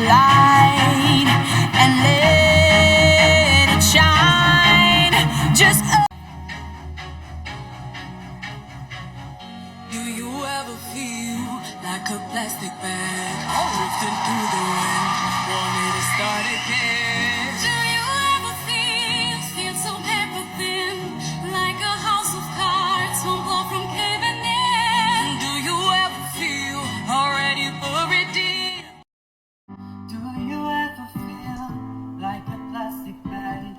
light and let it shine. Just do you ever feel like a plastic bag drifting through the wind, wanting to start again? Do you ever feel so paper thin, like a house of cards, won't blow from caving in? Do you ever feel already buried deep? Do you ever feel like a plastic bag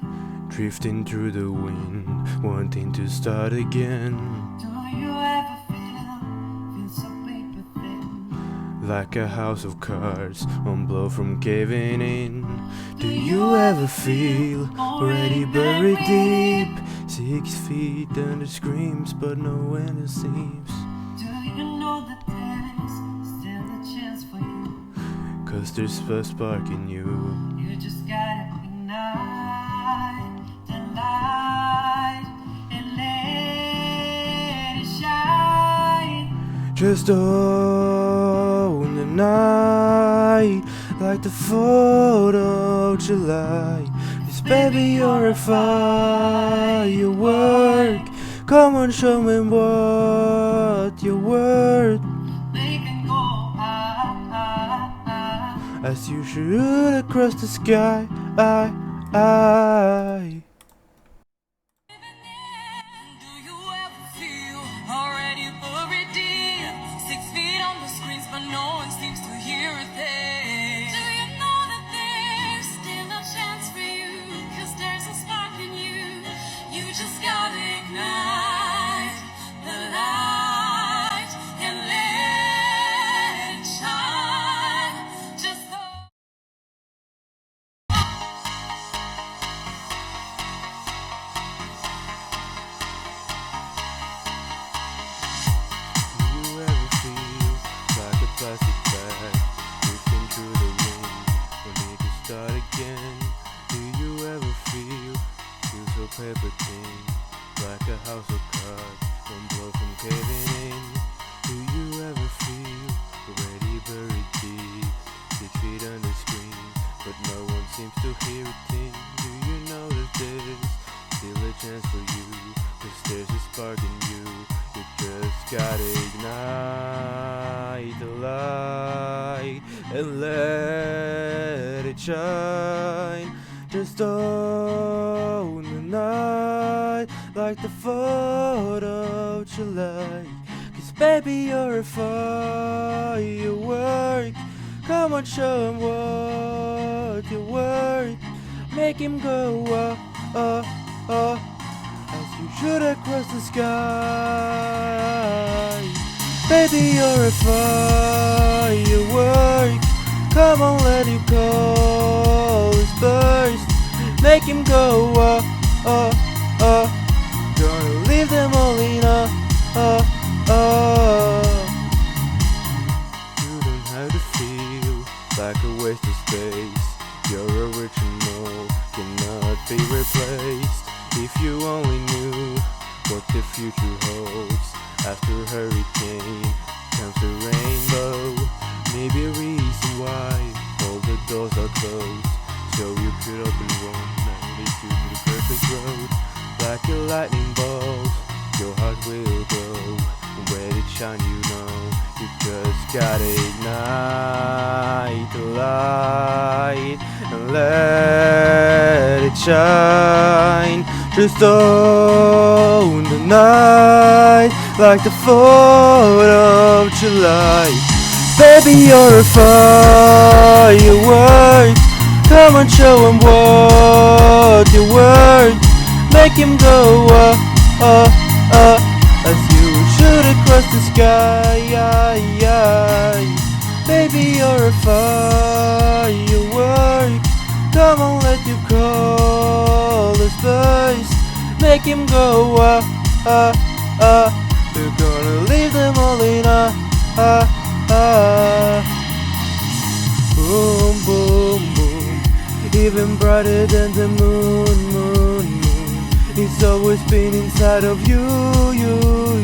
drifting through the wind, wanting to start again? Do you ever feel so paper thin, Like a house of cards, one blow from caving in. Do you ever feel already buried deep, 6 feet under screams, but no one seems? Do you know that there's still a chance for you? 'Cause there's a spark in you. You just gotta ignite the light and let it shine. Just own the night, like the 4th of July. This baby, you're a firework. Come on, show me what you're worth. They can go high. As you shoot across the sky, Do you ever feel already buried deep, 6 feet on the screens, but no one seems to hear a thing? Do you know that there's still a chance for you? 'Cause there's a spark in you. You just gotta ignite the light and let it shine. Just so Do you ever feel like a plastic bag drifting through the wind, wanting to start again? Do you ever feel so paper thin, like a house of cards, one blow from caving in? Do you ever feel already buried deep, 6 feet under screen, but no one seems to hear a thing? Do you know that there's still a chance for you? 'Cause there's a spark in you. You just gotta ignite the light and let it shine. Just own the night, like the 4th of July. 'Cause baby, you're a firework. Come on, show him what you're worth. Make him go as you shoot across the sky. Baby, you're a firework. Come on, let him call his burst. Make him go gonna leave them all in You don't have to feel like a waste of space. Your original cannot be replaced. If you only knew what the future holds, after a hurricane comes a rainbow. Maybe a reason why all the doors are closed, so you could open one and lead you to the perfect road. Like a lightning bolt, your heart will glow, and where it shine, you know, you just gotta ignite the light and let it shine. Just own the night, like the 4th of July. Baby, you're a firework. Come on, show him what you're worth. Make him go as you shoot across the sky. Baby, you're a firework. Come on, let you call the space. Make him go You're gonna leave them all in boom, boom, boom. Even brighter than the moon, moon, moon. It's always been inside of you, you,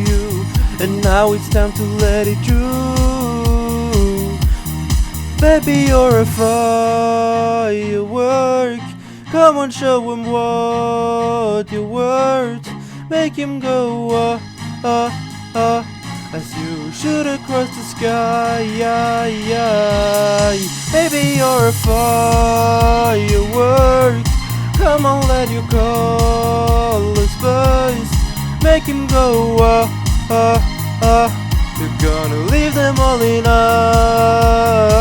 you. And now it's time to let it through. Baby, you're a firework. Come on, show him what you're worth. Make him go as you shoot across the sky. Baby, you're a firework. Come on, let your colors burst. Make him go You're gonna leave them all in awe.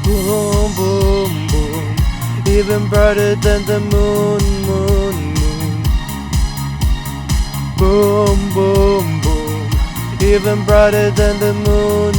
Boom, boom, boom. Even brighter than the moon, moon, moon. Boom, boom, boom. Even brighter than the moon,